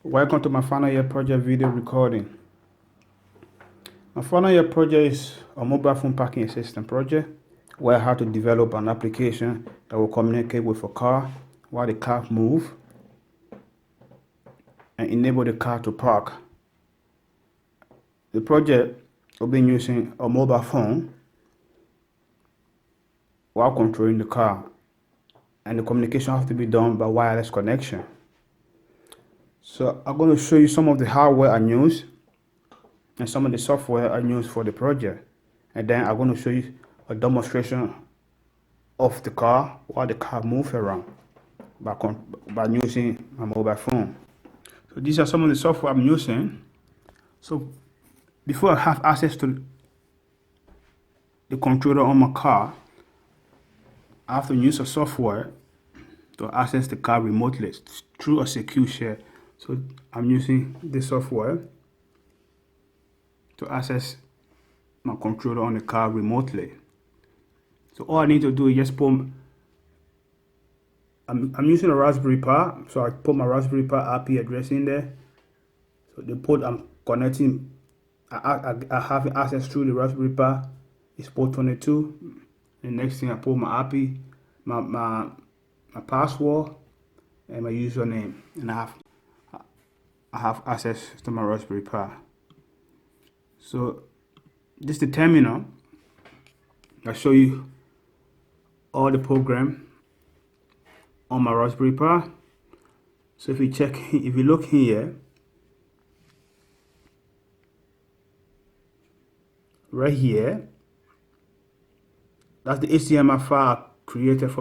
Welcome to my final year project video recording. My final year project is a mobile phone parking assistant project where I had to develop an application that will communicate with a car while the car moves and enable the car to park. The project will be using a mobile phone while controlling the car, and the communication has to be done by wireless connection. So I'm going to show you some of the hardware I use and some of the software I use for the project, and then I'm going to show you a demonstration of the car while the car moves around by using my mobile phone. So these are some of the software I'm using. So before I have access to the controller on my car, I have to use a software to access the car remotely through a secure share. So I'm using this software to access my controller on the car remotely. So all I need to do is just put, I'm using a Raspberry Pi, so I put my Raspberry Pi IP address in there. So the port I'm connecting, I have access through the Raspberry Pi is port 22. The next thing I put my IP, my password, and my username, and I have access to my Raspberry Pi. So this is the terminal. I'll show you all the program on my Raspberry Pi. So if you look here, right here, that's the HTML file I created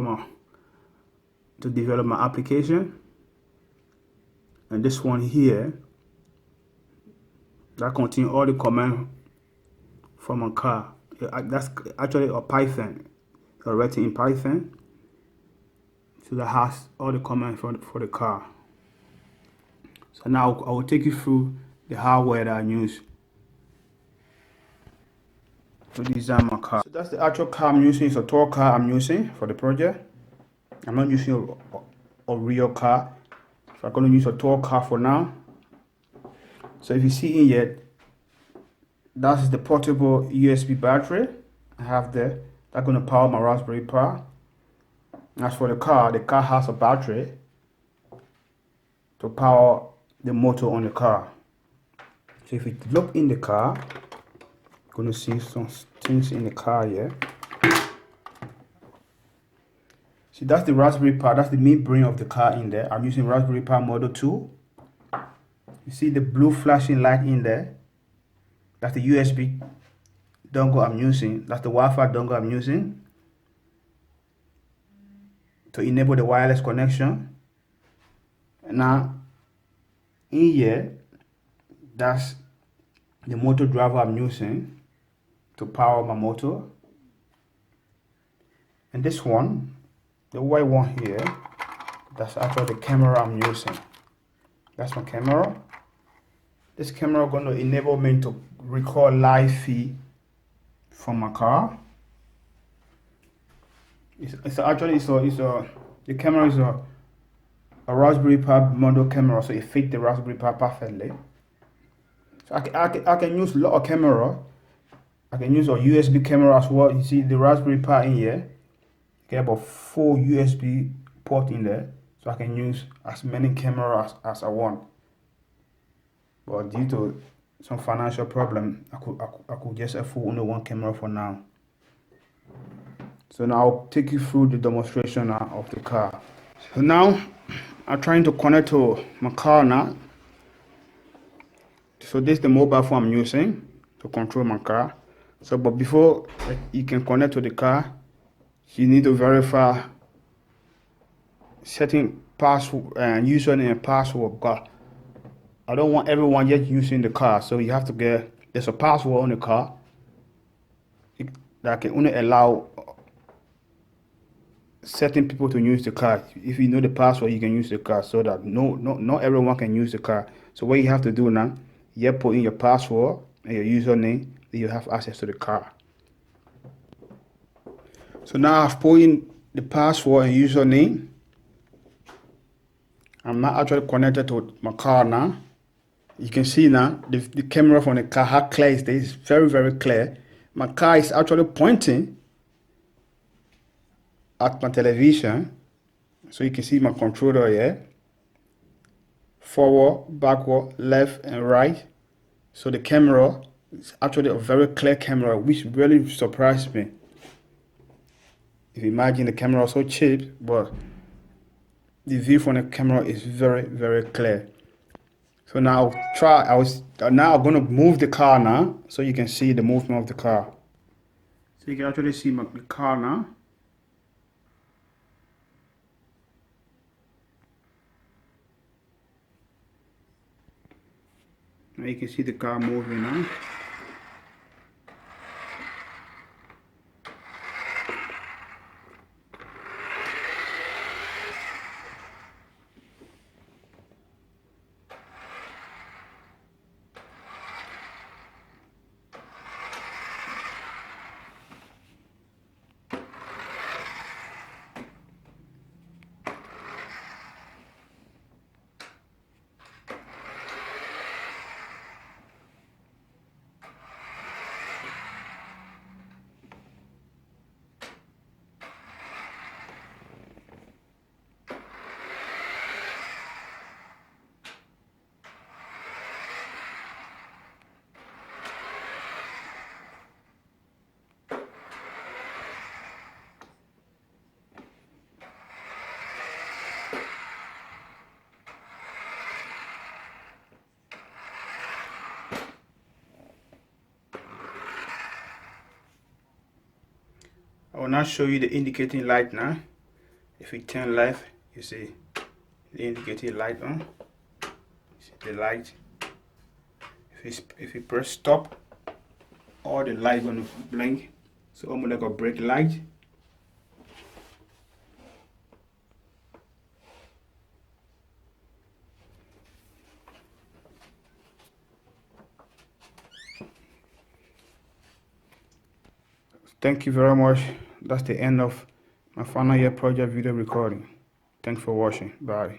to develop my application. And this one here, that contains all the commands from a car. That's actually a Python, written in Python. So that has all the commands for the car. So now I will take you through the hardware that I use to design my car. So that's the actual car I'm using. It's a tour car I'm using for the project. I'm not using a real car. So I'm going to use a tour car for now. So if you see in here, that's the portable USB battery I have there. That's going to power my Raspberry Pi. As for the car has a battery to power the motor on the car. So if you look in the car, you're going to see some things in the car here. See, that's the Raspberry Pi. That's the main brain of the car in there. I'm using Raspberry Pi Model 2. You see the blue flashing light in there? That's the USB dongle I'm using. That's the Wi-Fi dongle I'm using to enable the wireless connection. And now, in here, that's the motor driver I'm using to power my motor. And this one, the white one here, that's actually the camera I'm using. That's my camera. This camera is going to enable me to record live feed from my car. The camera is a Raspberry Pi model camera, so it fits the Raspberry Pi perfectly. So I can use a lot of camera. I can use a USB camera as well. You see the Raspberry Pi in here. Get about 4 USB ports in there, so I can use as many cameras as I want. But due to some financial problem, I could just afford only one camera for now. So now I'll take you through the demonstration of the car. So now I'm trying to connect to my car now. So this is the mobile phone I'm using to control my car. So but before you can connect to the car, you need to verify setting password and username and password, because I don't want everyone just using the car. So you have to there's a password on the car that can only allow certain people to use the car. If you know the password, you can use the car, so that not everyone can use the car. So what you have to do now, you put in your password and your username, then you have access to the car. So now I've put in the password and username. I'm not actually connected to my car now. You can see now the camera from the car, how clear it is. It's very, very clear. My car is actually pointing at my television. So you can see my controller here. Forward, backward, left, and right. So the camera is actually a very clear camera, which really surprised me. If you imagine the camera was so cheap, but the view from the camera is very, very clear. So now now I'm gonna move the car now, so you can see the movement of the car. So you can actually see the car now. Now you can see the car moving now. I will now show you the indicating light now. If we turn left, you see the indicating light on. You see the light. If you press stop, all the light gonna blink. So almost like a brake light. Thank you very much. That's the end of my final year project video recording. Thanks for watching. Bye.